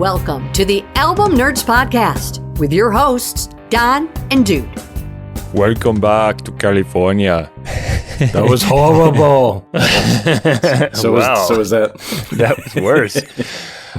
Welcome to the Album Nerds Podcast with your hosts, Don and Dude. Welcome back to California. That was horrible. So is that. That was worse.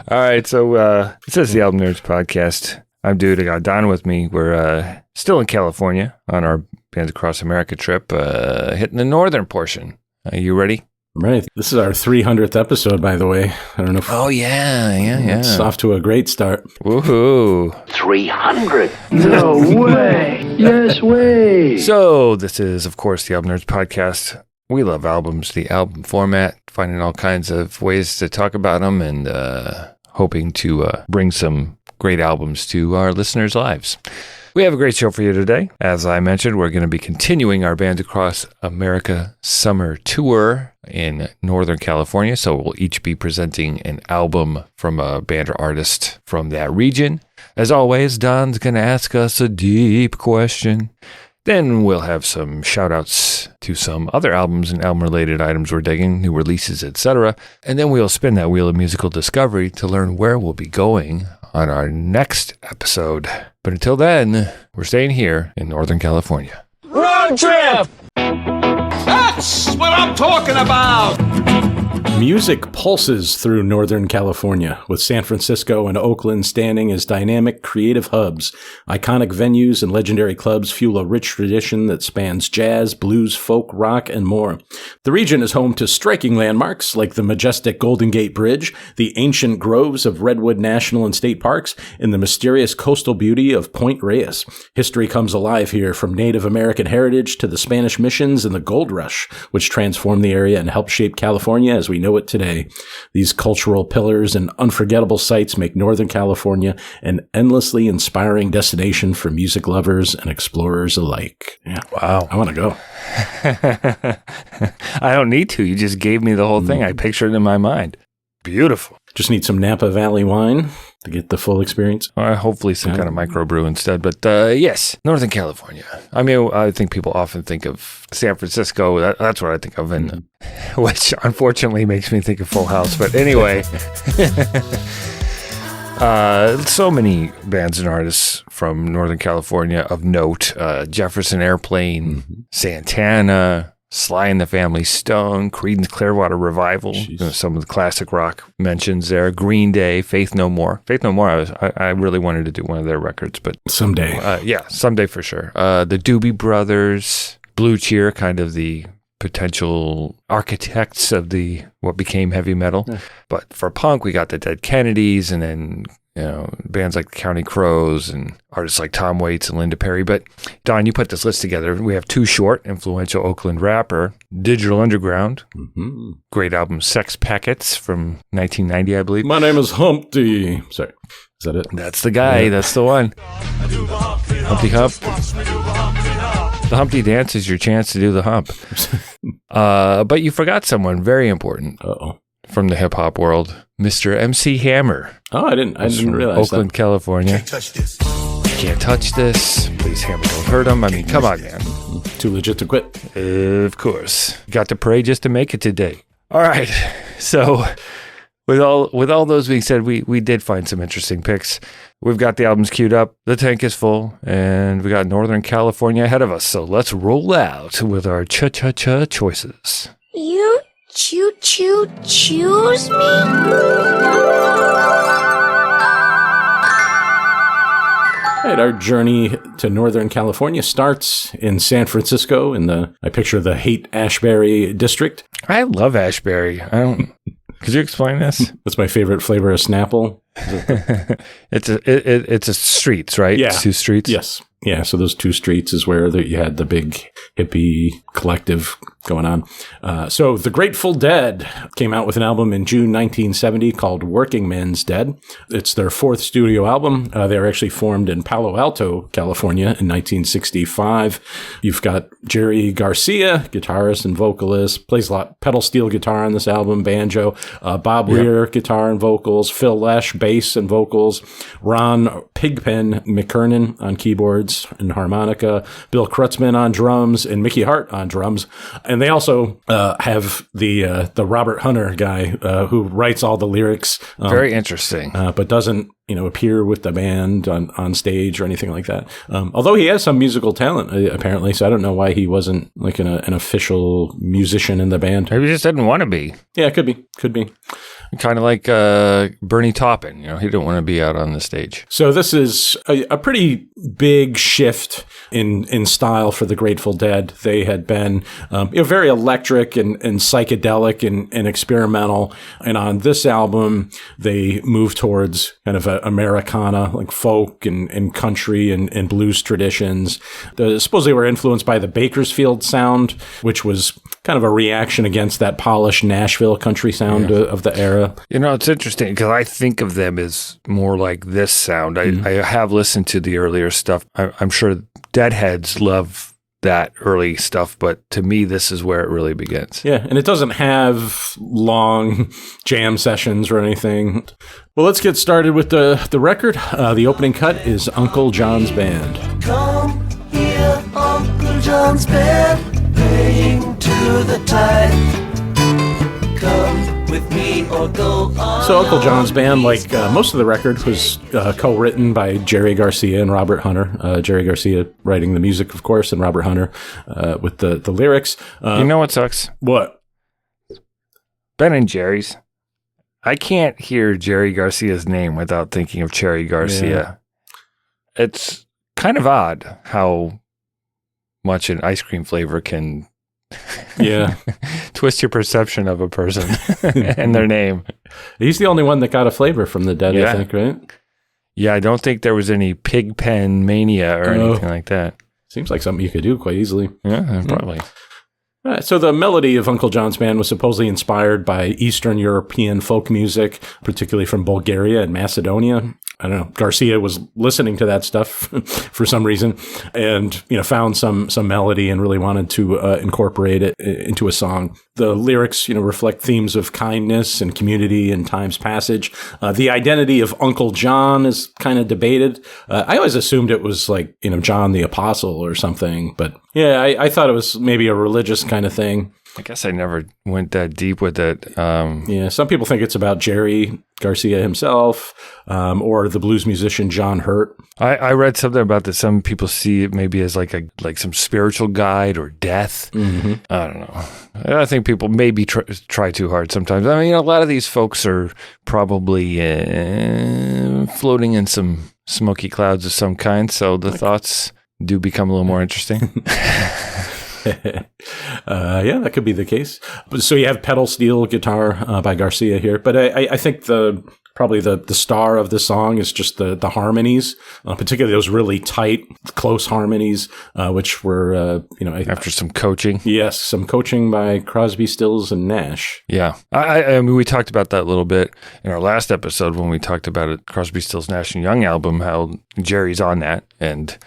All right, so this is the Album Nerds Podcast. I'm Dude. I got Don with me. We're still in California on our Bands Across America trip, hitting the northern portion. Are you ready? Right. This is our 300th episode, by the way. I don't know if... Oh, yeah. It's off to a great start. Woohoo. 300. No way. Yes way. So this is, of course, the Album Nerds Podcast. We love albums, the album format, finding all kinds of ways to talk about them and hoping to bring some great albums to our listeners' lives. We have a great show for you today. As I mentioned, we're going to be continuing our Bands Across America summer tour in Northern California. So we'll each be presenting an album from a band or artist from that region. As always, Don's going to ask us a deep question. Then we'll have some shout-outs to some other albums and album-related items we're digging, new releases, etc. And then we'll spin that wheel of musical discovery to learn where we'll be going on our next episode. But until then, we're staying here in Northern California. Road trip! That's what I'm talking about! Music pulses through Northern California, with San Francisco and Oakland standing as dynamic, creative hubs. Iconic venues and legendary clubs fuel a rich tradition that spans jazz, blues, folk, rock, and more. The region is home to striking landmarks like the majestic Golden Gate Bridge, the ancient groves of Redwood National and State Parks, and the mysterious coastal beauty of Point Reyes. History comes alive here, from Native American heritage to the Spanish missions and the gold rush, which transformed the area and helped shape California as we know it today. These cultural pillars and unforgettable sites make Northern California an endlessly inspiring destination for music lovers and explorers alike. Yeah. Wow. I want to go. I don't need to. You just gave me the whole thing. I pictured it in my mind. Beautiful. Just need some Napa Valley wine to get the full experience. Hopefully some kind of microbrew instead. But yes, Northern California. I mean, I think people often think of San Francisco. That's what I think of, and which unfortunately makes me think of Full House. But anyway, so many bands and artists from Northern California of note. Jefferson Airplane, Santana, Sly and the Family Stone, Creedence Clearwater Revival, some of the classic rock mentions there. Green Day, Faith No More. Faith No More, I really wanted to do one of their records, but someday. Someday for sure. The Doobie Brothers, Blue Cheer, kind of the potential architects of what became heavy metal. Yeah. But for punk, we got the Dead Kennedys, and then bands like the County Crows and artists like Tom Waits and Linda Perry. But Don, you put this list together. We have Too Short, influential Oakland rapper, Digital Underground, great album Sex Packets from 1990, I believe. My name is Humpty. Sorry, is that it? That's the guy. Yeah. That's the one. Humpty Hump. The Humpty Dance is your chance to do the hump. But you forgot someone very important. Uh-oh. From the hip-hop world, Mr. MC Hammer. Oh, I didn't realize Oakland, that. California. Can't touch this. Can't touch this. Please, Hammer, don't hurt him. I mean, come on, man. Too legit to quit. Of course. Got to pray just to make it today. All right. So with all those being said, we did find some interesting picks. We've got the albums queued up. The tank is full, and we got Northern California ahead of us. So let's roll out with our cha-cha-cha choices. You choose me? Right, our journey to Northern California starts in San Francisco I picture the Haight-Ashbury district. I love Ashbury. Could you explain this? That's my favorite flavor of Snapple. It's a streets, right? Yeah. 2 streets? Yes. Yeah, so those 2 streets is where you had the big hippie collective going on. So the Grateful Dead came out with an album in June 1970 called Workingman's Dead. It's their 4th studio album. They were actually formed in Palo Alto, California in 1965. You've got Jerry Garcia, guitarist and vocalist, plays a lot pedal steel guitar on this album, banjo, Bob Weir, guitar and vocals, Phil Lesh, bass and vocals, Ron Pigpen McKernan on keyboards and harmonica, Bill Krutzman on drums, and Mickey Hart on drums. And And they also have the Robert Hunter guy who writes all the lyrics. Very interesting. But doesn't, appear with the band on stage or anything like that. Although he has some musical talent, apparently. So I don't know why he wasn't like an official musician in the band. Maybe he just didn't want to be. Yeah, could be. Kind of like Bernie Taupin, he didn't want to be out on the stage. So this is a pretty big shift in style for the Grateful Dead. They had been very electric and psychedelic and experimental. And on this album, they moved towards kind of Americana, like folk and country and blues traditions. I suppose they were influenced by the Bakersfield sound, which was kind of a reaction against that polished Nashville country sound of the era. It's interesting because I think of them as more like this sound. I have listened to the earlier stuff. I'm sure Deadheads love that early stuff, but to me, this is where it really begins. Yeah, and it doesn't have long jam sessions or anything. Well, let's get started with the record. The opening cut is Uncle John's Band. Come here, Uncle John's Band, playing to the tide. Come with me or go on. So Uncle John's Band, like most of the record, was co-written by Jerry Garcia and Robert Hunter. Jerry Garcia writing the music, of course, and Robert Hunter with the lyrics. You know what sucks? What? Ben and Jerry's. I can't hear Jerry Garcia's name without thinking of Cherry Garcia. Yeah. It's kind of odd how much an ice cream flavor can twist your perception of a person and their name. He's the only one that got a flavor from the Dead, I think, right? Yeah, I don't think there was any pig pen mania or anything like that. Seems like something you could do quite easily. Yeah, probably. All right, so the melody of Uncle John's Band was supposedly inspired by Eastern European folk music, particularly from Bulgaria and Macedonia. I don't know. Garcia was listening to that stuff for some reason and, found some melody and really wanted to incorporate it into a song. The lyrics, reflect themes of kindness and community and time's passage. The identity of Uncle John is kind of debated. I always assumed it was like, John the Apostle or something. But yeah, I thought it was maybe a religious kind of thing. I guess I never went that deep with it. Some people think it's about Jerry Garcia himself or the blues musician John Hurt. I read something about that. Some people see it maybe as like some spiritual guide or death. Mm-hmm. I don't know. I think people maybe try too hard sometimes. I mean, a lot of these folks are probably floating in some smoky clouds of some kind, so the thoughts do become a little more interesting. That could be the case. So you have pedal steel guitar by Garcia here, but I think probably the star of the song is just the harmonies, particularly those really tight, close harmonies, which were after some coaching. Yes, some coaching by Crosby, Stills, and Nash. Yeah, I mean, we talked about that a little bit in our last episode when we talked about it, Crosby, Stills, Nash and Young album, how Jerry's on that and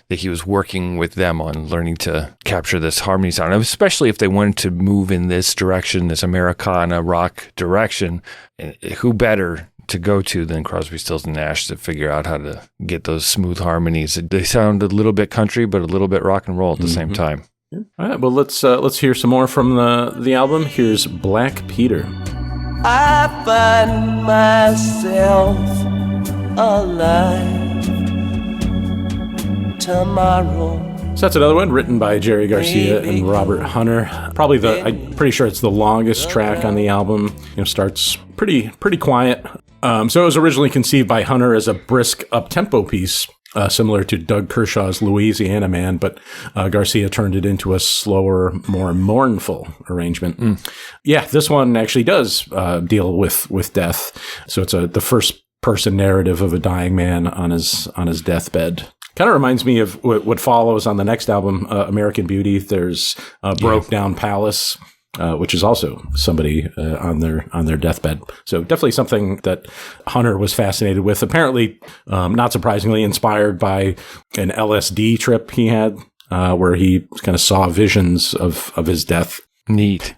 that he was working with them on learning to capture this harmony sound, especially if they wanted to move in this direction, this Americana rock direction. And who better to go to than Crosby, Stills, and Nash to figure out how to get those smooth harmonies? They sound a little bit country, but a little bit rock and roll at the same time. Yeah. All right, well, let's hear some more from the album. Here's Black Peter. I find myself alive tomorrow. So that's another one written by Jerry Garcia and Robert Hunter. Probably I'm pretty sure it's the longest track on the album. Starts pretty quiet. So it was originally conceived by Hunter as a brisk up-tempo piece, similar to Doug Kershaw's Louisiana Man, but Garcia turned it into a slower, more mournful arrangement. Yeah, this one actually does deal with death. So it's the first person narrative of a dying man on his deathbed. Kind of reminds me of what follows on the next album, American Beauty. There's Broke Down Palace, which is also somebody on their deathbed. So definitely something that Hunter was fascinated with. Apparently, not surprisingly, inspired by an LSD trip he had, where he kind of saw visions of his death. Neat.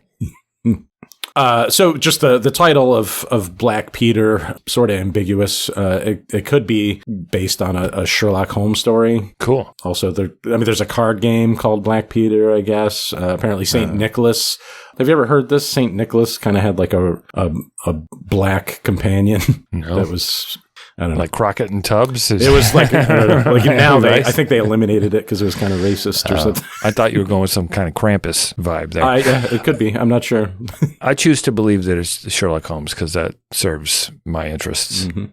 So just the title of Black Peter, sort of ambiguous. It could be based on a Sherlock Holmes story. Cool. Also, there's a card game called Black Peter, I guess. Apparently, St. Nicholas. Have you ever heard this? St. Nicholas kind of had like a black companion. No. That was, I don't know. Like Crockett and Tubbs? It was like now Nice. I think they eliminated it because it was kind of racist or something. I thought you were going with some kind of Krampus vibe there. It could be. I'm not sure. I choose to believe that it's Sherlock Holmes because that serves my interests. Mm-hmm.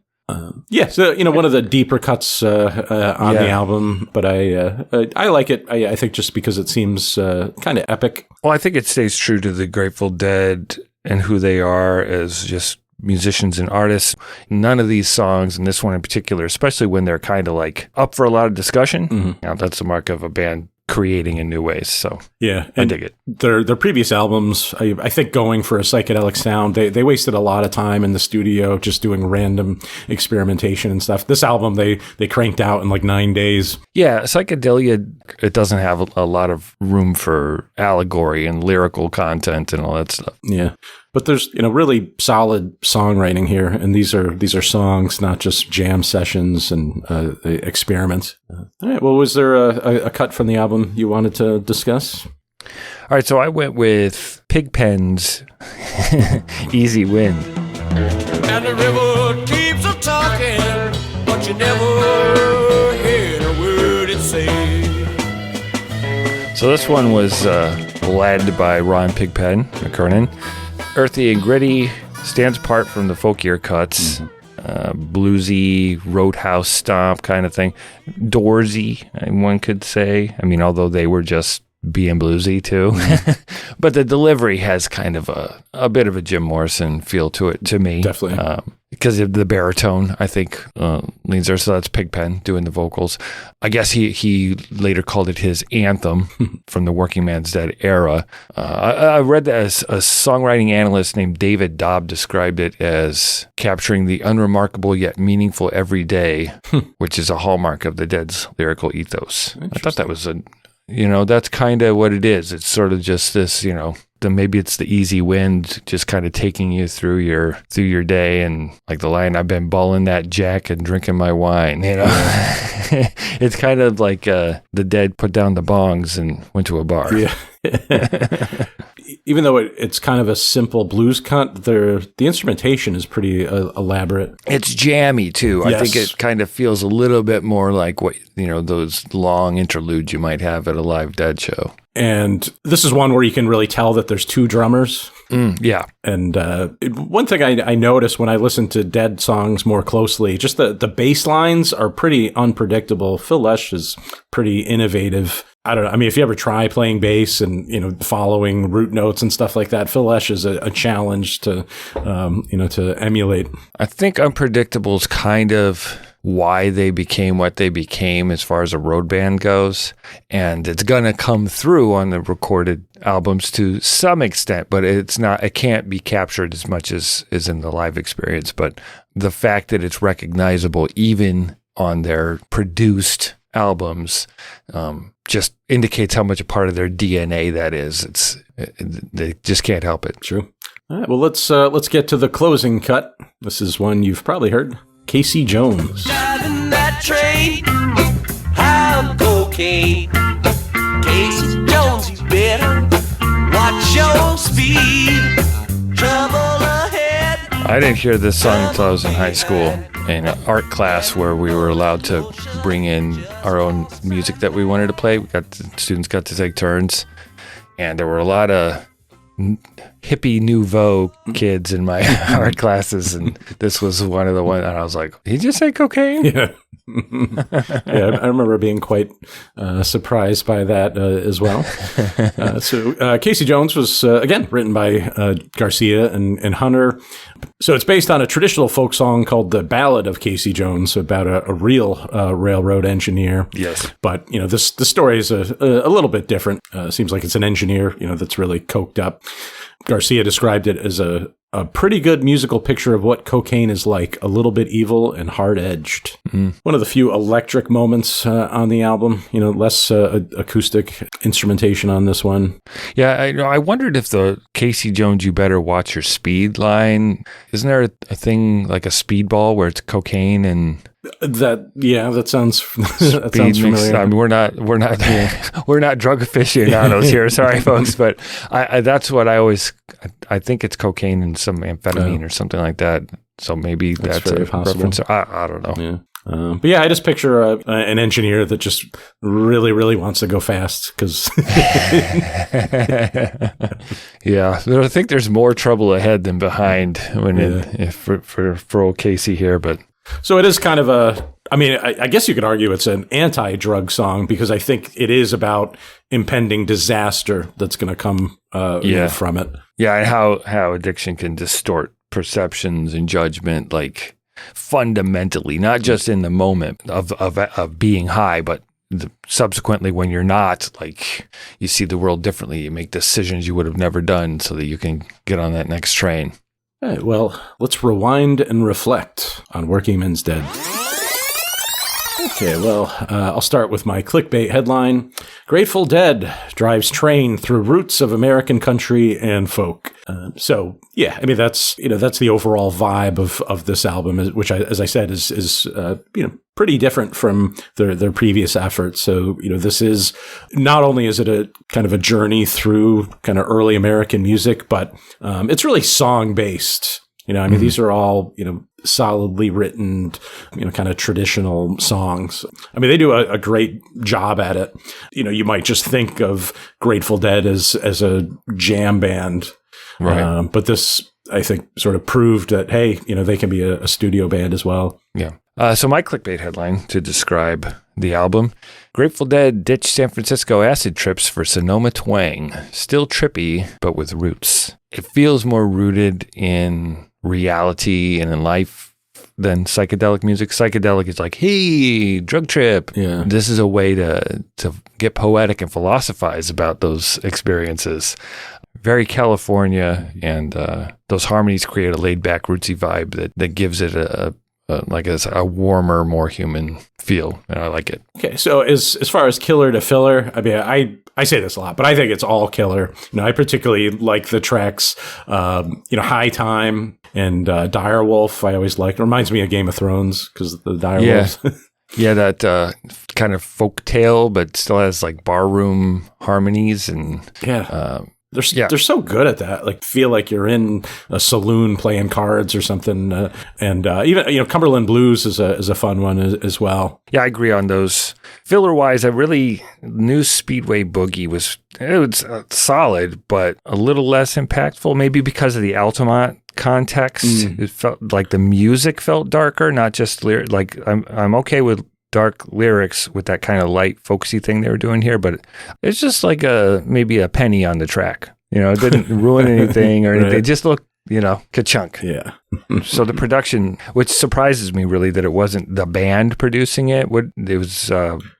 So one of the deeper cuts on the album, but I like it. I think just because it seems kind of epic. Well, I think it stays true to the Grateful Dead and who they are as just musicians and artists. None of these songs, and this one in particular, especially when they're kind of like up for a lot of discussion, now that's the mark of a band creating in new ways. So yeah, I dig it. Their previous albums, I think, going for a psychedelic sound, they wasted a lot of time in the studio just doing random experimentation and stuff. This album they cranked out in like 9 days. Yeah, psychedelia, it doesn't have a lot of room for allegory and lyrical content and all that stuff. Yeah. But there's, really solid songwriting here, and these are songs, not just jam sessions and experiments. All right. Well, was there a cut from the album you wanted to discuss? All right. So I went with Pigpen's "Easy Win." And the river keeps a talking, but you never hear a word it say. So this one was led by Ron Pigpen McKernan. Earthy and gritty, stands apart from the folkier cuts, bluesy, roadhouse stomp kind of thing. Doorsy, one could say. I mean, although they were just being bluesy too. But the delivery has kind of a bit of a Jim Morrison feel to it, to me. Definitely. Because of the baritone, I think, leans there. So that's Pigpen doing the vocals. I guess he later called it his anthem from the Workingman's Dead era. I read that as a songwriting analyst named David Dobb described it as capturing the unremarkable yet meaningful everyday, which is a hallmark of the Dead's lyrical ethos. I thought that was that's kind of what it is. It's sort of just this, maybe it's the easy wind just kind of taking you through your day, and like the line, I've been balling that jack and drinking my wine, It's kind of like the Dead put down the bongs and went to a bar. Yeah. Even though it's kind of a simple blues cut, the instrumentation is pretty elaborate. It's jammy too. Yes. I think it kind of feels a little bit more like what those long interludes you might have at a live Dead show. And this is one where you can really tell that there's two drummers. Yeah. And one thing I noticed when I listen to Dead songs more closely, just the bass lines are pretty unpredictable. Phil Lesh is pretty innovative. I don't know. I mean, if you ever try playing bass and, following root notes and stuff like that, Phil Lesh is a challenge to emulate. I think unpredictable is kind of why they became what they became as far as a road band goes. And it's going to come through on the recorded albums to some extent, but it can't be captured as much as in the live experience. But the fact that it's recognizable even on their produced albums just indicates how much a part of their DNA that is. They just can't help it. True. All right, well, let's get to the closing cut. This is one you've probably heard. Casey Jones. Driving that train, high on cocaine. Casey Jones, you better watch your speed. Trouble ahead. I didn't hear this song until I was in high school in an art class where we were allowed to bring in our own music that we wanted to play. Students got to take turns, and there were a lot of hippie nouveau kids in my art classes, and this was one of the ones, and I was like, did you just say cocaine? Yeah. Yeah, I remember being quite surprised by that as well. So Casey Jones was, again, written by Garcia and Hunter. So it's based on a traditional folk song called The Ballad of Casey Jones, about a real railroad engineer. Yes. But, the story is a little bit different. Seems like it's an engineer, that's really coked up. Garcia described it as a a pretty good musical picture of what cocaine is like, a little bit evil and hard-edged. One of the few electric moments on the album, less acoustic instrumentation on this one. Yeah, I wondered if the Casey Jones "You Better Watch Your Speed" line, isn't there a thing like a speedball where it's cocaine and that sounds speed familiar. mix? I mean, we're not we're not drug aficionados here, sorry folks, but I that's what I think it's cocaine and some amphetamine or something like that. So maybe that's very a possible. reference. I don't know. Yeah. But yeah, I just picture an engineer that just really, really wants to go fast because. Yeah, I think there's more trouble ahead than behind for old Casey here, but. So it is kind of I guess you could argue it's an anti-drug song because I think it is about impending disaster that's going to come from it. Yeah, and how addiction can distort perceptions and judgment, like fundamentally, not just in the moment of being high, but subsequently when you're not, like you see the world differently, you make decisions you would have never done so that you can get on that next train. All right, well, let's rewind and reflect on Workingman's Dead. Okay, well, I'll start with my clickbait headline. Grateful Dead drives train through roots of American country and folk. So, yeah, I mean, that's the overall vibe of this album, which, as I said, is pretty different from their previous efforts. So, this is, not only is it a kind of a journey through kind of early American music, but it's really song-based. These are all, solidly written, kind of traditional songs. I mean, they do a great job at it. You might just think of Grateful Dead as a jam band. Right. But this, I think, sort of proved that, hey, they can be a studio band as well. Yeah. So my clickbait headline to describe the album: Grateful Dead ditch San Francisco acid trips for Sonoma twang. Still trippy, but with roots. It feels more rooted in reality and in life than psychedelic music. Psychedelic is like, hey, drug trip. Yeah. This is a way to get poetic and philosophize about those experiences. Very California, and those harmonies create a laid-back, rootsy vibe that gives it a warmer, more human feel, and I like it. Okay, so as far as killer to filler, I mean, I say this a lot, but I think it's all killer. I particularly like the tracks, High Time and Dire Wolf. I always like. It reminds me of Game of Thrones because the Dire Wolves. Yeah, that kind of folk tale, but still has like barroom harmonies and They're so good at that. Like, feel like you're in a saloon playing cards or something. And even Cumberland Blues is a fun one as well. Yeah, I agree on those. Filler wise, New Speedway Boogie was solid, but a little less impactful. Maybe because of the Altamont context, It felt like the music felt darker, not just lyric. Like I'm okay with dark lyrics with that kind of light folksy thing they were doing here, but it's just like maybe a penny on the track. It didn't ruin anything or anything. It just looked, ka-chunk. Yeah. So the production, which surprises me really that it wasn't the band producing it. It was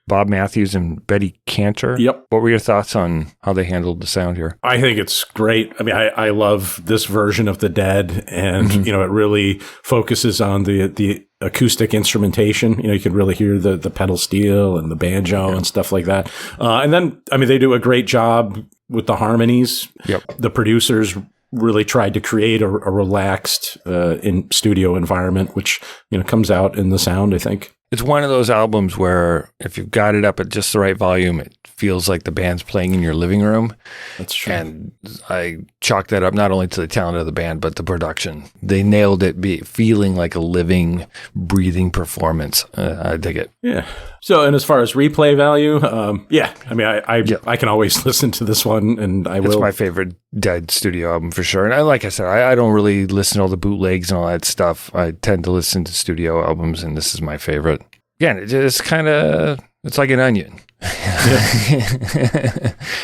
Bob Matthews and Betty Cantor. Yep. What were your thoughts on how they handled the sound here? I think it's great. I mean, I love this version of the Dead, and it really focuses on the acoustic instrumentation. You can really hear the pedal steel and the banjo and stuff like that. And then, I mean, they do a great job with the harmonies. Yep. The producers really tried to create a relaxed in studio environment, which comes out in the sound, I think. It's one of those albums where if you've got it up at just the right volume, it feels like the band's playing in your living room. That's true. And I chalk that up not only to the talent of the band, but the production. They nailed it, feeling like a living, breathing performance. I dig it. Yeah. So, and as far as replay value, I mean, I can always listen to this one, and I will. It's my favorite Dead studio album for sure. And like I said, I don't really listen to all the bootlegs and all that stuff. I tend to listen to studio albums, and this is my favorite. Again, it just kind of It's like an onion.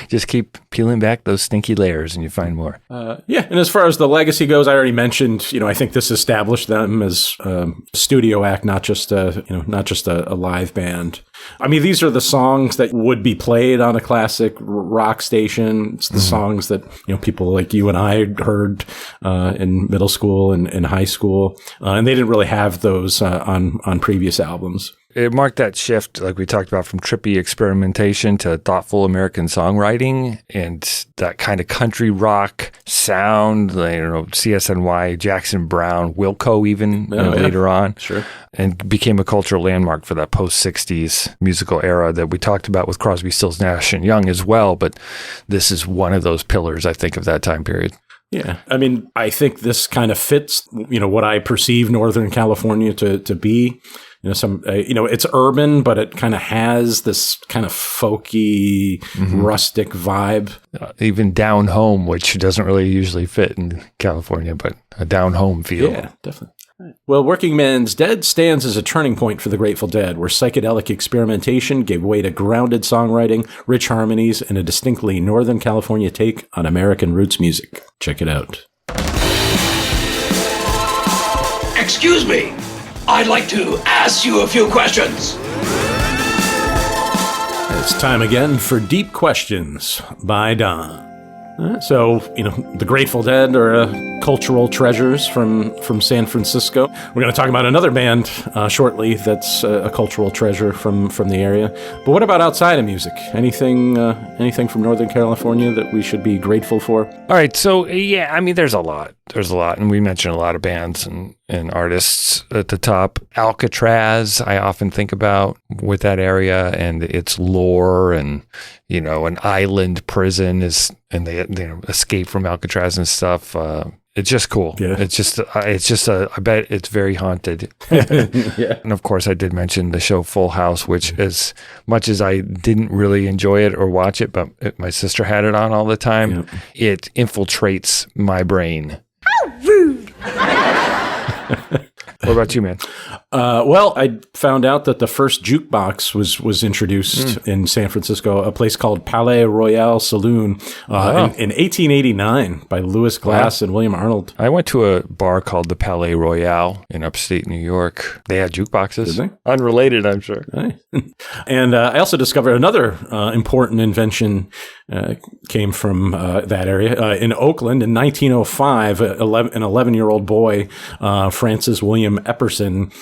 Just keep peeling back those stinky layers and you find more. And as far as the legacy goes, I already mentioned, I think this established them as a studio act, not just a live band. I mean, these are the songs that would be played on a classic rock station. It's the songs that, people like you and I heard in middle school and high school. And they didn't really have those on previous albums. It marked that shift, like we talked about, from trippy experimentation to thoughtful American songwriting and that kind of country rock sound, CSNY, Jackson Browne, Wilco even later on. Sure. And became a cultural landmark for that post-'60s musical era that we talked about with Crosby, Stills, Nash & Young as well. But this is one of those pillars, I think, of that time period. Yeah. I mean, I think this kind of fits, what I perceive Northern California to be. It's urban, but it kind of has this kind of folky, rustic vibe. Even down home, which doesn't really usually fit in California, but a down home feel. Yeah, definitely. Well, Workingman's Dead stands as a turning point for the Grateful Dead, where psychedelic experimentation gave way to grounded songwriting, rich harmonies, and a distinctly Northern California take on American roots music. Check it out. Excuse me. I'd like to ask you a few questions. It's time again for Deep Questions by Don. The Grateful Dead are cultural treasures from San Francisco. We're going to talk about another band shortly that's a cultural treasure from the area. But what about outside of music? Anything from Northern California that we should be grateful for? All right. So, there's a lot. And we mentioned a lot of bands and artists at the top. Alcatraz, I often think about with that area and its lore and, an island prison and they escape from Alcatraz and stuff. It's just cool. Yeah. I bet it's very haunted. Yeah. And of course I did mention the show Full House, which as much as I didn't really enjoy it or watch it, but my sister had it on all the time. Yeah. It infiltrates my brain. How rude. What about you, man? Well, I found out that the first jukebox was introduced in San Francisco, a place called Palais Royale Saloon in 1889 by Louis Glass and William Arnold. I went to a bar called the Palais Royale in upstate New York. They had jukeboxes. Did they? Unrelated, I'm sure. Right. And I also discovered another important invention came from that area. In Oakland in 1905, an 11-year-old boy, Francis William Epperson,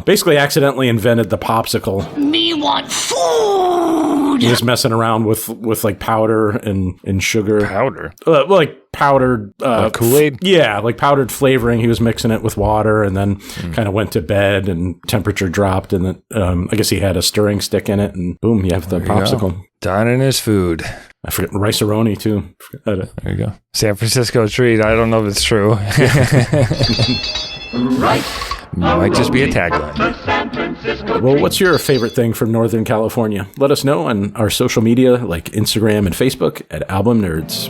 basically accidentally invented the popsicle. Me want food! He was messing around with like powder and sugar. Powder? Like powdered... Kool-Aid? Yeah, like powdered flavoring. He was mixing it with water and then kind of went to bed and temperature dropped and then I guess he had a stirring stick in it and boom, you have the popsicle. Don and his food. I forget rice-a-roni too. There you go. San Francisco treat. I don't know if it's true. Right. Might just be a tagline. Well, what's your favorite thing from Northern California? Let us know on our social media like Instagram and Facebook at Album Nerds.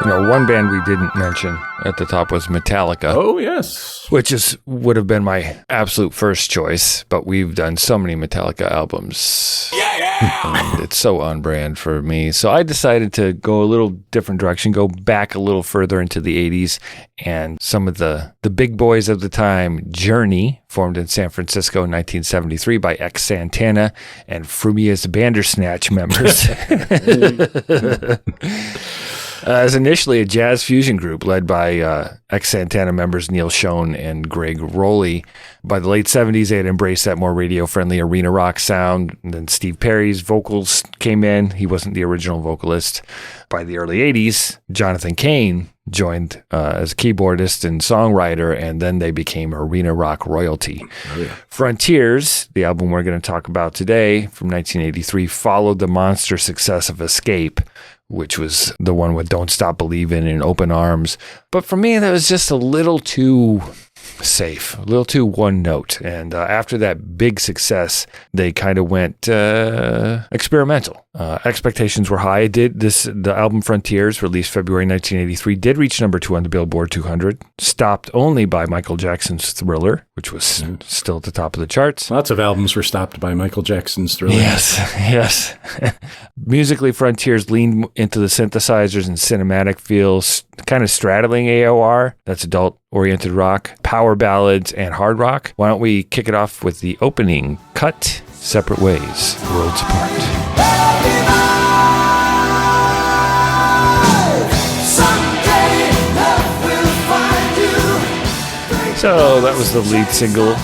One band we didn't mention at the top was Metallica. Oh, yes. Which would have been my absolute first choice, but we've done so many Metallica albums. And it's so on brand for me. So I decided to go a little different direction, go back a little further into the 80s, and some of the big boys of the time, Journey, formed in San Francisco in 1973 by ex-Santana and Frumious Bandersnatch members. As initially a jazz fusion group led by ex-Santana members Neil Schon and Greg Rowley. By the late 70s, they had embraced that more radio-friendly arena rock sound. And then Steve Perry's vocals came in. He wasn't the original vocalist. By the early 80s, Jonathan Cain joined as keyboardist and songwriter, and then they became arena rock royalty. Oh, yeah. Frontiers, the album we're going to talk about today, from 1983, followed the monster success of Escape, which was the one with Don't Stop Believin' and Open Arms. But for me, that was just a little too safe, a little too one note. And after that big success, they kind of went experimental. Expectations were high. The album Frontiers, released February 1983, did reach number 2 on the Billboard 200, stopped only by Michael Jackson's Thriller, which was still at the top of the charts. Lots of albums were stopped by Michael Jackson's Thriller. Yes. Musically, Frontiers leaned into the synthesizers and cinematic feels, kind of straddling AOR, that's adult-oriented rock, power ballads, and hard rock. Why don't we kick it off with the opening cut, Separate Ways, Worlds Apart. So that was the lead single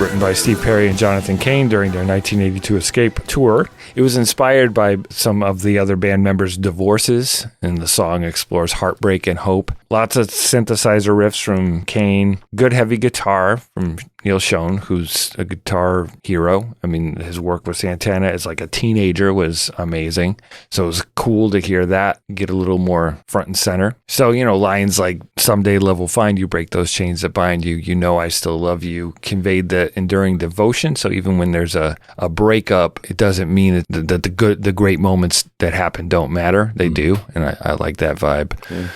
written by Steve Perry and Jonathan Cain during their 1982 Escape tour. It was inspired by some of the other band members' divorces, and the song explores heartbreak and hope. Lots of synthesizer riffs from Cain, good heavy guitar from Neil Schon, who's a guitar hero. I mean, his work with Santana as like a teenager was amazing. So it was cool to hear that get a little more front and center. So, lines like, someday love will find you, break those chains that bind you, you know I still love you, conveyed the enduring devotion. So even when there's a breakup, it doesn't mean that the great moments that happen don't matter. They do. And I like that vibe. Okay.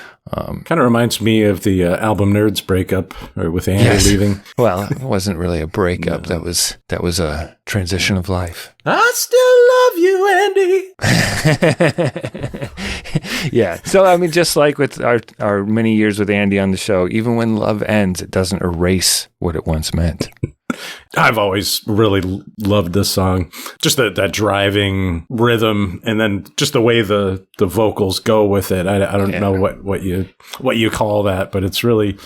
Kind of reminds me of the album Nerds breakup, or with Andy leaving. Well, it wasn't really a breakup. No. That was a transition of life. I still love you, Andy. Yeah. So, I mean, just like with our many years with Andy on the show, even when love ends, it doesn't erase what it once meant. I've always really loved this song. Just that driving rhythm, and then just the way the vocals go with it. I don't know what you call that, but it's really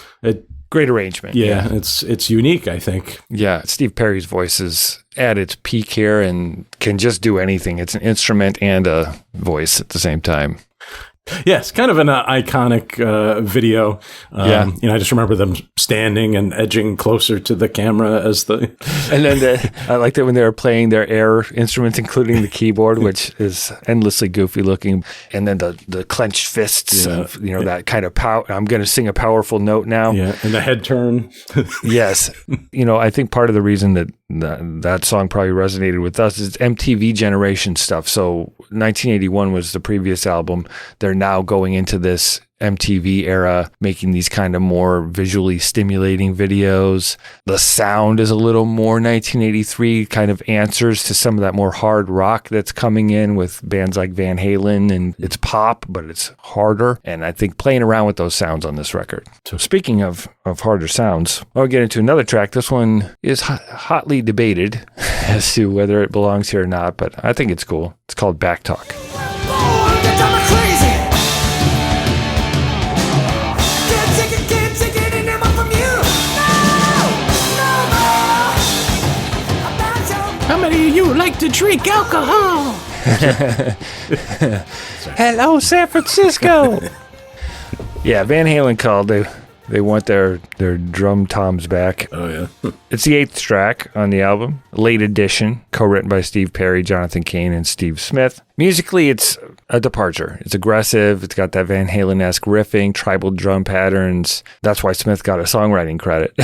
great arrangement. Yeah, it's unique, I think. Yeah, Steve Perry's voice is at its peak here and can just do anything. It's an instrument and a voice at the same time. Yes, kind of an iconic video. I just remember them standing and edging closer to the camera as the... And then I liked it when they were playing their air instruments, including the keyboard, which is endlessly goofy looking. And then the clenched fists of, that kind of power. I'm going to sing a powerful note now. Yeah, and the head turn. Yes. I think part of the reason that song probably resonated with us is MTV generation stuff. So 1981 was the previous album. They're now going into this MTV era, making these kind of more visually stimulating videos. The sound is a little more 1983, kind of answers to some of that more hard rock that's coming in with bands like Van Halen, and it's pop, but it's harder. And I think playing around with those sounds on this record. So speaking of harder sounds, I'll get into another track. This one is hotly debated as to whether it belongs here or not, but I think it's cool. It's called Backtalk. How many of you like to drink alcohol? Hello, San Francisco. Yeah, Van Halen called. They want their drum toms back. Oh, yeah. It's the 8th track on the album, late edition, co-written by Steve Perry, Jonathan Cain, and Steve Smith. Musically, it's a departure. It's aggressive. It's got that Van Halen-esque riffing, tribal drum patterns. That's why Smith got a songwriting credit.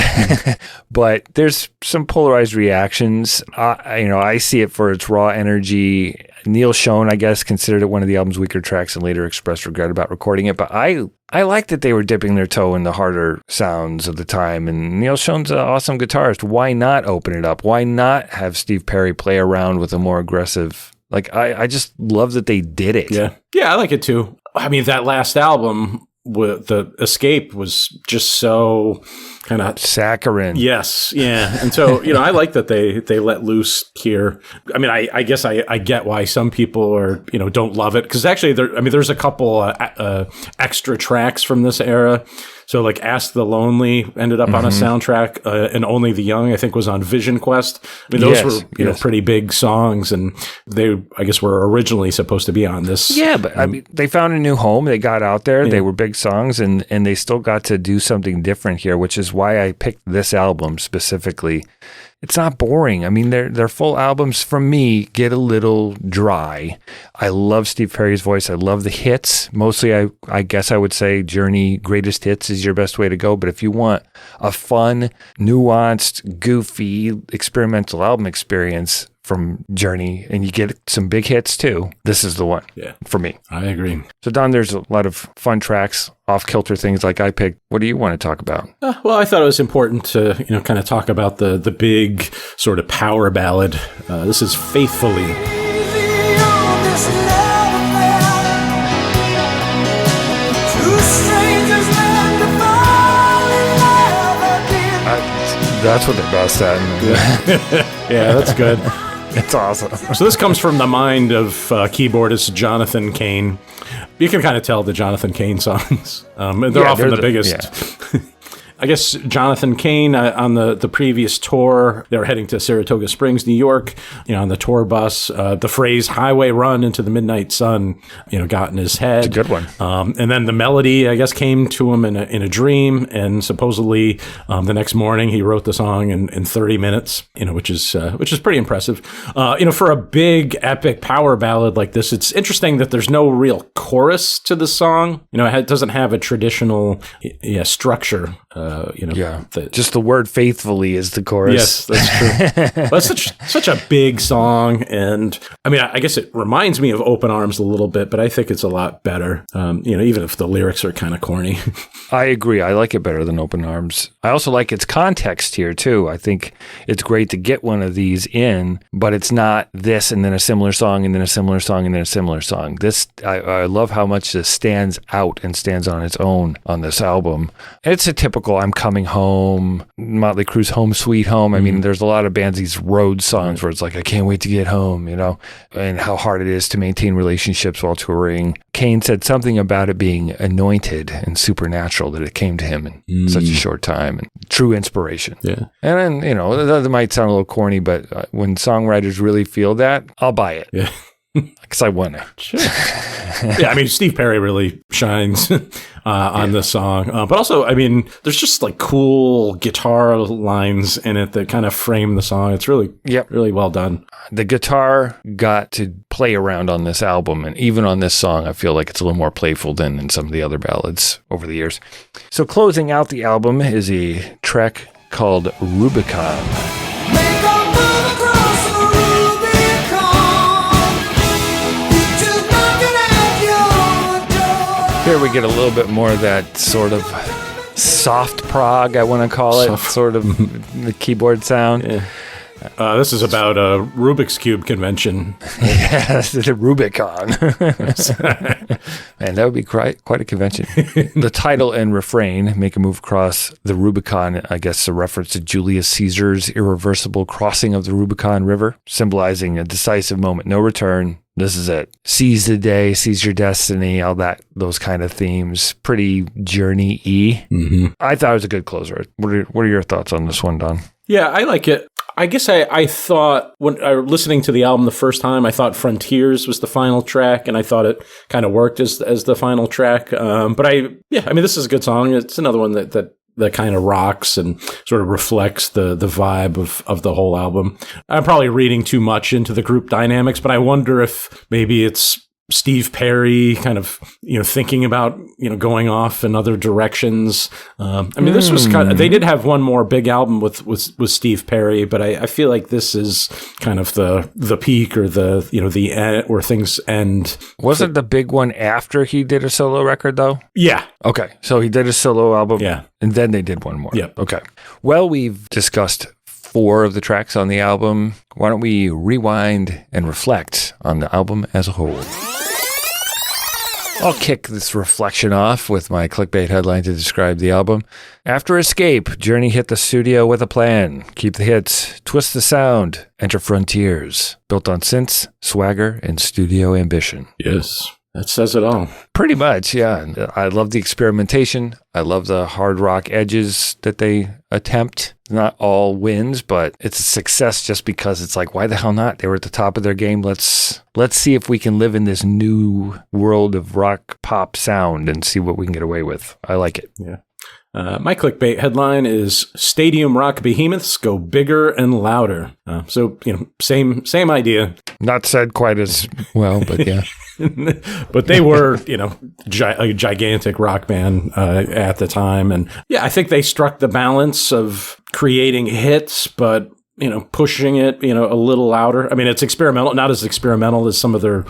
But there's some polarized reactions. I see it for its raw energy. Neil Schon, I guess, considered it one of the album's weaker tracks and later expressed regret about recording it. But I like that they were dipping their toe in the harder sounds of the time. And Neil Schon's an awesome guitarist. Why not open it up? Why not have Steve Perry play around with a more aggressive... I just love that they did it. Yeah, I like it too. I mean, that last album, with the Escape, was just so kind of saccharine. Yes, yeah. And so, I like that they let loose here. I mean, I guess I get why some people are, don't love it, because actually there's a couple extra tracks from this era. So like Ask the Lonely ended up on a soundtrack, and Only the Young, I think, was on Vision Quest. I mean, those were pretty big songs, and they, I guess, were originally supposed to be on this. Yeah, but I mean, they found a new home. They got out there. Yeah. They were big songs, and they still got to do something different here, which is why I picked this album specifically. It's not boring. I mean, their full albums, from me, get a little dry. I love Steve Perry's voice. I love the hits. Mostly, I guess I would say Journey Greatest Hits is your best way to go. But if you want a fun, nuanced, goofy, experimental album experience from Journey, and you get some big hits too, this is the one for me. I agree. So, Don, there's a lot of fun tracks, off-kilter things like I picked. What do you want to talk about? Well, I thought it was important to, kind of talk about the big sort of power ballad. This is Faithfully. That's what they're best at. Yeah, that's good. It's awesome. So this comes from the mind of keyboardist Jonathan Cain. You can kind of tell the Jonathan Cain songs. They're often the biggest. Yeah. I guess Jonathan Cain on the previous tour, they were heading to Saratoga Springs, New York, on the tour bus. The phrase highway run into the midnight sun, got in his head. It's a good one. And then the melody, I guess, came to him in a dream. And supposedly the next morning he wrote the song in 30 minutes, which is pretty impressive. For a big epic power ballad like this, it's interesting that there's no real chorus to the song. It doesn't have a traditional structure. Just the word faithfully is the chorus. Yes, that's true. But it's such a big song. And I guess it reminds me of Open Arms a little bit, but I think it's a lot better. Even if the lyrics are kind of corny. I agree. I like it better than Open Arms. I also like its context here too. I think it's great to get one of these in, but it's not this and then a similar song and then a similar song and then a similar song. This, I love how much this stands out and stands on its own on this album. It's a typical I'm Coming Home, Motley Crue's Home Sweet Home. I mean, there's a lot of bands, these road songs where it's like, I can't wait to get home, and how hard it is to maintain relationships while touring. Cain said something about it being anointed and supernatural, that it came to him in such a short time, and true inspiration. Yeah. And then, that might sound a little corny, but when songwriters really feel that, I'll buy it. Yeah. Because I want to. Sure. Yeah, Steve Perry really shines on this song. But also, there's just like cool guitar lines in it that kind of frame the song. It's really, really well done. The guitar got to play around on this album, and even on this song, I feel like it's a little more playful than in some of the other ballads over the years. So closing out the album is a track called Rubicon. Here we get a little bit more of that sort of soft prog, I want to call it, sort of the keyboard sound. Yeah. This is about a Rubik's Cube convention. Yes, the Rubicon. Man, that would be quite a convention. The title and refrain, Make a Move Across the Rubicon, I guess a reference to Julius Caesar's irreversible crossing of the Rubicon River, symbolizing a decisive moment, no return. This is it. Seize the day, seize your destiny, all that, those kind of themes. Pretty Journey-y. Mm-hmm. I thought it was a good closer. What are your thoughts on this one, Don? Yeah, I like it. I guess I thought, when I was listening to the album the first time, I thought Frontiers was the final track, and I thought it kind of worked as the final track. But this is a good song. It's another one that kind of rocks and sort of reflects the vibe of the whole album. I'm probably reading too much into the group dynamics, but I wonder if maybe it's Steve Perry kind of, thinking about, going off in other directions. This was they did have one more big album with Steve Perry, but I feel like this is kind of the peak or the end where things end. Wasn't the big one after he did a solo record though? Yeah. Okay. So he did a solo album. Yeah. And then they did one more. Yeah. Okay. Well, we've discussed 4 of the tracks on the album. Why don't we rewind and reflect on the album as a whole? I'll kick this reflection off with my clickbait headline to describe the album. After Escape, Journey hit the studio with a plan. Keep the hits, twist the sound, enter frontiers. Built on synths, swagger, and studio ambition. Yes, that says it all. Pretty much, yeah. I love the experimentation. I love the hard rock edges that they attempt. Not all wins, but it's a success just because it's like, why the hell not? They were at the top of their game. Let's see if we can live in this new world of rock pop sound and see what we can get away with. I like it. Yeah. My clickbait headline is Stadium Rock Behemoths Go Bigger and Louder. Same idea. Not said quite as well, but yeah. But they were, a gigantic rock band at the time. And yeah, I think they struck the balance of creating hits, but pushing it, a little louder. I mean, it's experimental, not as experimental as some of their,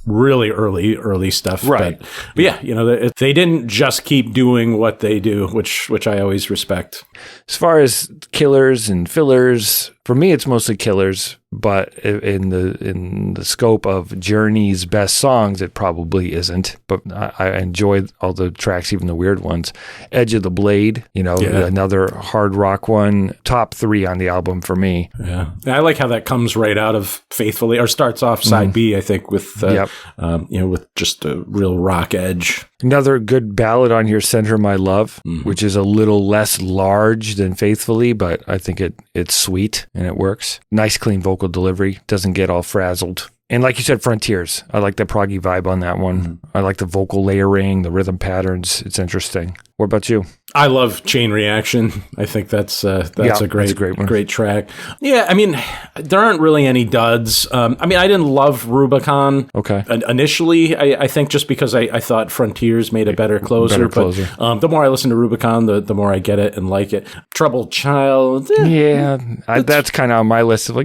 really early stuff. Right. But yeah, they didn't just keep doing what they do, which I always respect. As far as killers and fillers, for me, it's mostly killers, but in the scope of Journey's best songs, it probably isn't. But I enjoyed all the tracks, even the weird ones. Edge of the Blade, another hard rock one. Top 3 on the album for me. Yeah, I like how that comes right out of Faithfully, or starts off side B, I think, with with just a real rock edge. Another good ballad on here, Send Her My Love, which is a little less large than Faithfully, but I think it's sweet and it works. Nice, clean vocal delivery. Doesn't get all frazzled. And like you said, Frontiers. I like the proggy vibe on that one. I like the vocal layering, the rhythm patterns. It's interesting. What about you? I love Chain Reaction. I think that's a great one. Great track. Yeah, I mean, there aren't really any duds. I didn't love Rubicon. Okay. Initially, I think just because I thought Frontiers made a better closer. But the more I listen to Rubicon, the more I get it and like it. Troubled Child. That's kind of on my list of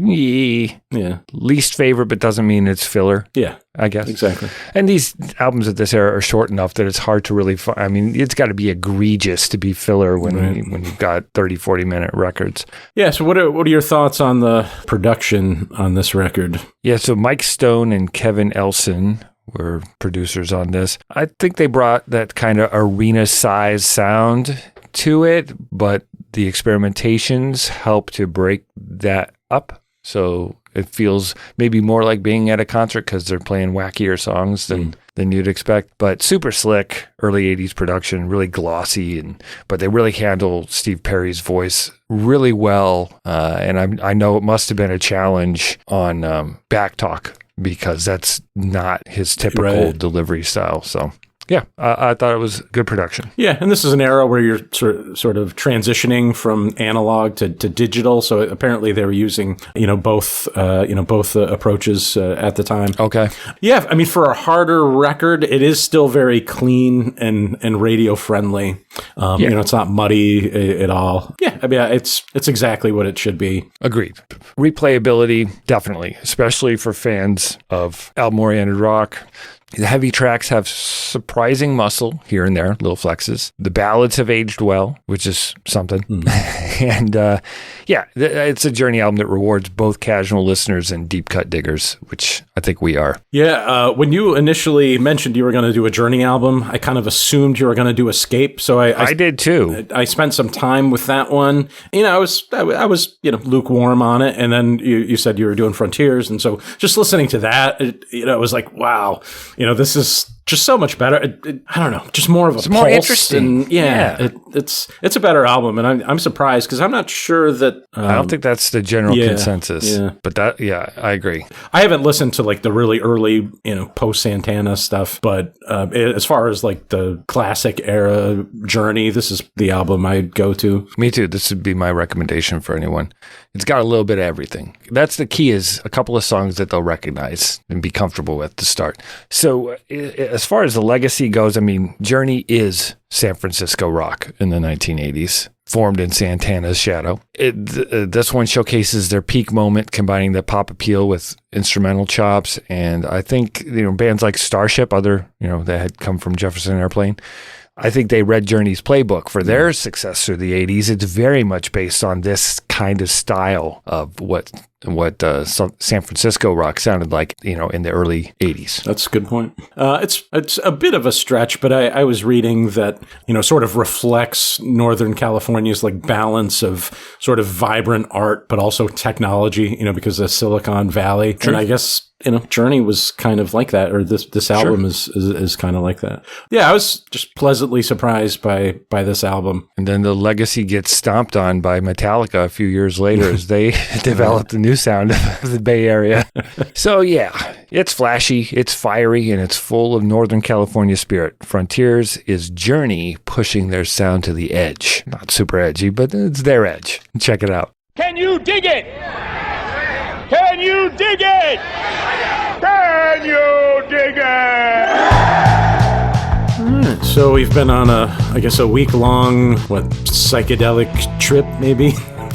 least favorite, but doesn't mean it's filler. Yeah. I guess. Exactly. And these albums at this era are short enough that it's hard to really it's got to be egregious to be filler when you've got 30, 40-minute records. Yeah, so what are your thoughts on the production on this record? Yeah, so Mike Stone and Kevin Elson were producers on this. I think they brought that kind of arena-size sound to it, but the experimentations help to break that up. So it feels maybe more like being at a concert because they're playing wackier songs than you'd expect. But super slick, early 80s production, really glossy, but they really handle Steve Perry's voice really well. And I know it must have been a challenge on Backtalk because that's not his typical delivery style. So yeah, I thought it was good production. Yeah, and this is an era where you're sort of transitioning from analog to digital. So apparently they were using both approaches at the time. Okay. Yeah, I mean, for a harder record, it is still very clean and radio friendly. It's not muddy at all. Yeah, I mean, it's exactly what it should be. Agreed. Replayability, definitely, especially for fans of album-oriented rock. The heavy tracks have surprising muscle here and there, little flexes. The ballads have aged well, which is something. And it's a Journey album that rewards both casual listeners and deep cut diggers, which I think we are. Yeah, when you initially mentioned you were going to do a Journey album, I kind of assumed you were going to do Escape. So I did too. I spent some time with that one. I was lukewarm on it, and then you said you were doing Frontiers, and so just listening to that, it was like, wow. This is just so much better. I don't know, just more of a pulse. More interesting. And it's a better album, and I'm surprised because I'm not sure that. I don't think that's the general consensus. Yeah. But I agree. I haven't listened to like the really early, post Santana stuff, but as far as like the classic era Journey, this is the album I'd go to. Me too. This would be my recommendation for anyone. It's got a little bit of everything. That's the key, is a couple of songs that they'll recognize and be comfortable with to start. So as far as the legacy goes, I mean, Journey is San Francisco rock in the 1980s, formed in Santana's shadow. This one showcases their peak moment, combining the pop appeal with instrumental chops. And I think, bands like Starship, that had come from Jefferson Airplane, I think they read Journey's playbook for their success through the 80s. It's very much based on this kind of style of what San Francisco rock sounded like, in the early 80s. That's a good point. It's a bit of a stretch, but I was reading that, sort of reflects Northern California's like balance of sort of vibrant art, but also technology, because of Silicon Valley. True. And I guess, Journey was kind of like that, or this album is kind of like that. Yeah, I was just pleasantly surprised by this album. And then the legacy gets stomped on by Metallica a few years later as they developed the new sound of the Bay Area. So yeah, it's flashy, it's fiery, and it's full of Northern California spirit. Frontiers is Journey pushing their sound to the edge. Not super edgy, but it's their edge. Check it out. Can you dig it? Can you dig it? Can you dig it? All right, so we've been on a week-long, psychedelic trip, maybe,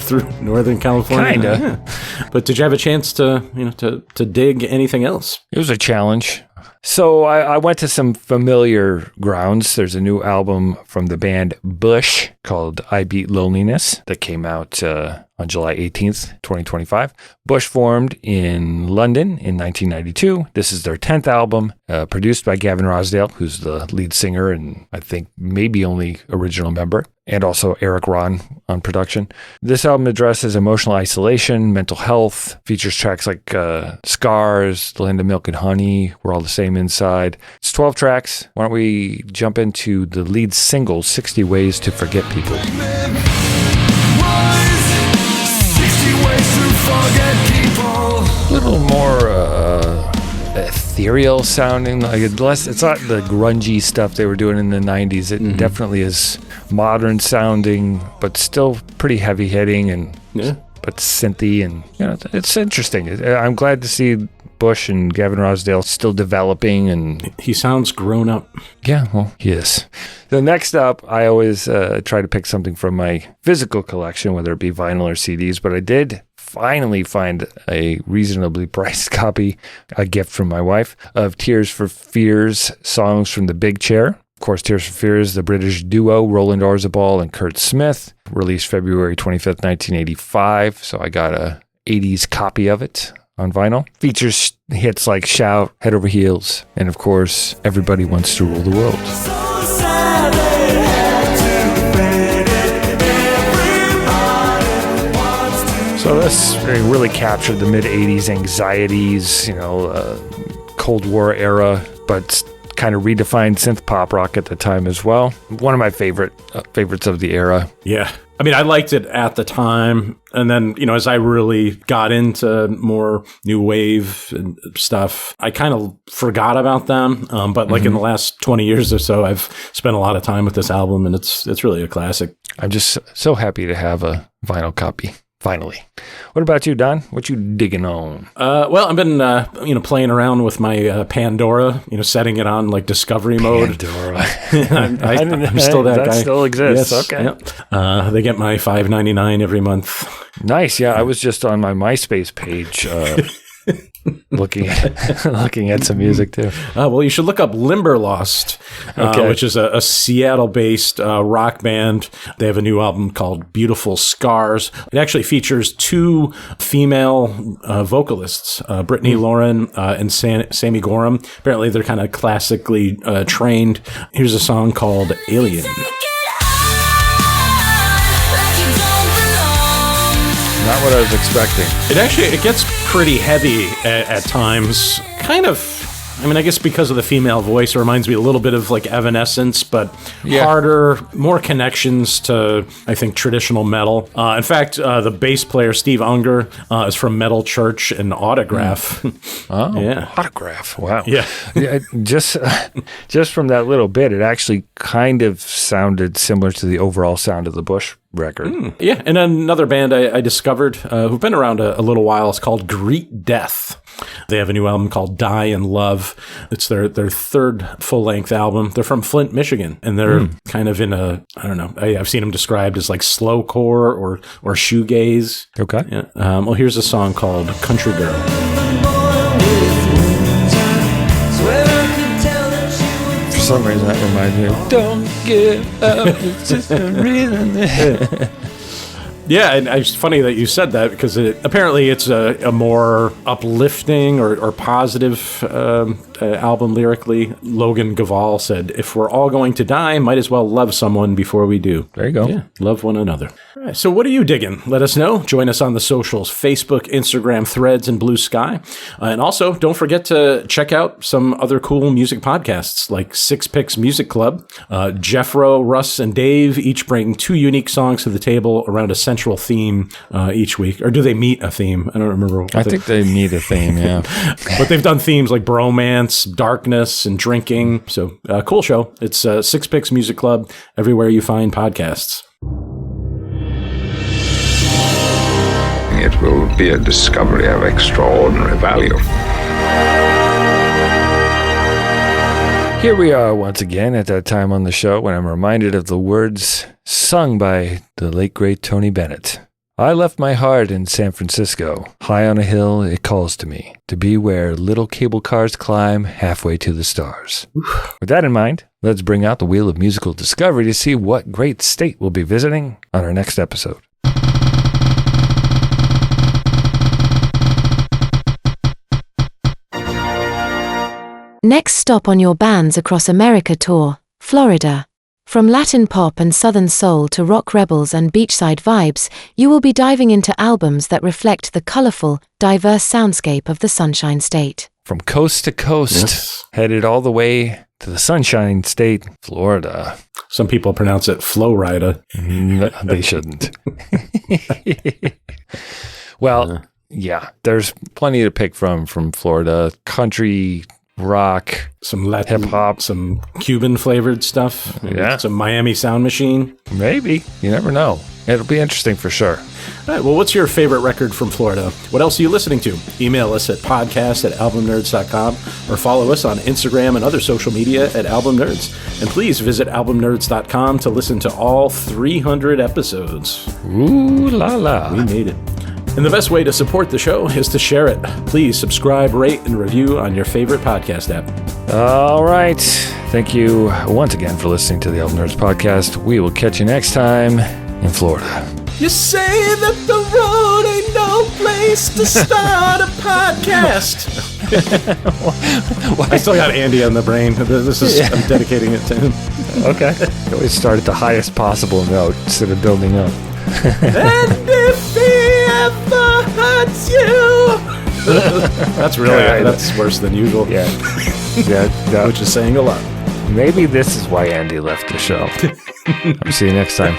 through Northern California. Kinda. Yeah. But did you have a chance to dig anything else? It was a challenge. So I went to some familiar grounds. There's a new album from the band Bush called I Beat Loneliness that came out on July 18th, 2025. Bush formed in London in 1992. This is their 10th album, produced by Gavin Rossdale, who's the lead singer and I think maybe only original member, and also Eric Ron on production. This album addresses emotional isolation, mental health, features tracks like Scars, The Land of Milk and Honey, We're All the Same Inside. It's 12 tracks. Why don't we jump into the lead single, 60 Ways to Forget People. A little more ethereal sounding, like it's not the grungy stuff they were doing in the 90s. It definitely is modern sounding, but still pretty heavy hitting and but synthy, and it's interesting. I'm glad to see Bush and Gavin Rossdale still developing, and he sounds grown up. Yeah, well, he is. The next up, I always try to pick something from my physical collection, whether it be vinyl or CDs, but I did finally find a reasonably priced copy, a gift from my wife, of Tears for Fears songs from the Big Chair. Of course, Tears for Fears, the British duo Roland Orzabal and Kurt Smith, released February 25th, 1985. So I got a 80s copy of it on vinyl. Features hits like Shout, Head Over Heels, and of course, Everybody Wants to Rule the World. So this really captured the mid-'80s anxieties, Cold War era, but kind of redefined synth pop rock at the time as well. One of my favorites of the era. Yeah. I mean, I liked it at the time. And then, as I really got into more new wave and stuff, I kind of forgot about them. But like in the last 20 years or so, I've spent a lot of time with this album, and it's really a classic. I'm just so happy to have a vinyl copy. Finally. What about you, Don? What you digging on? Well, I've been, playing around with my Pandora, setting it on like discovery mode. Pandora. I'm still that guy. Still exists. Yes, okay. Yep. They get my $5.99 every month. Nice. Yeah, I was just on my MySpace page looking at some music too. Well, you should look up Limberlost, which is a Seattle-based rock band. They have a new album called Beautiful Scars. It actually features two female vocalists, Brittany Lauren and Sammy Gorham. Apparently, they're kind of classically trained. Here's a song called Alien. Not what I was expecting. It gets pretty heavy at times. Kind of. I mean, I guess because of the female voice, it reminds me a little bit of like Evanescence, but harder, more connections to, I think, traditional metal. In fact, the bass player, Steve Unger, is from Metal Church and Autograph. Oh, yeah. Autograph. Wow. Yeah. Just from that little bit, it actually kind of sounded similar to the overall sound of the Bush record. Yeah, and another band I discovered who've been around a little while is called Greet Death. They have a new album called Die in Love. It's their third full-length album. They're from Flint, Michigan, and they're kind of in a, I don't know, I've seen them described as like slowcore or shoegaze. Okay. Yeah. Well, here's a song called Country Girl. For some reason, that reminds me of Don't Give Up, it's just a reason. Yeah, and it's funny that you said that because apparently it's a more uplifting or positive album lyrically. Logan Gavall said, "If we're all going to die, might as well love someone before we do." There you go. Yeah, love one another. All right, so what are you digging? Let us know. Join us on the socials, Facebook, Instagram, Threads, and Blue Sky. And also, don't forget to check out some other cool music podcasts like Six Picks Music Club. Jeffro, Russ, and Dave each bring two unique songs to the table around a central theme each week. Or do they meet a theme? I don't remember. I think they meet a theme, yeah. But they've done themes like bromance, darkness, and drinking. So cool show. It's Six Picks Music Club, everywhere you find podcasts. It will be a discovery of extraordinary value. Here we are once again at that time on the show when I'm reminded of the words sung by the late, great Tony Bennett. I left my heart in San Francisco. High on a hill, it calls to me, to be where little cable cars climb halfway to the stars. With that in mind, let's bring out the wheel of musical discovery to see what great state we'll be visiting on our next episode. Next stop on your Bands Across America tour, Florida. From Latin pop and Southern soul to rock rebels and beachside vibes, you will be diving into albums that reflect the colorful, diverse soundscape of the Sunshine State. From coast to coast, headed all the way to the Sunshine State, Florida. Some people pronounce it Florida. They shouldn't. Well, yeah, there's plenty to pick from Florida. Country, rock, some Latin, hip-hop, some Cuban flavored stuff, some Miami Sound Machine. Maybe. You never know. It'll be interesting for sure. All right, well, what's your favorite record from Florida? What else are you listening to? Email us at podcast@albumnerds.com or follow us on Instagram and other social media at Album Nerds. And please visit albumnerds.com to listen to all 300 episodes. Ooh la la. We made it. And the best way to support the show is to share it. Please subscribe, rate, and review on your favorite podcast app. All right. Thank you once again for listening to the Album Nerds podcast. We will catch you next time in Florida. You say that the road ain't no place to start a podcast. I still got Andy on the brain. This is I'm dedicating it to him. Okay. You always start at the highest possible note instead of building up. And if he ever hurts you. That's really that's worse than usual. Yeah. Which is saying a lot. Maybe this is why Andy left the show. I'll see you next time.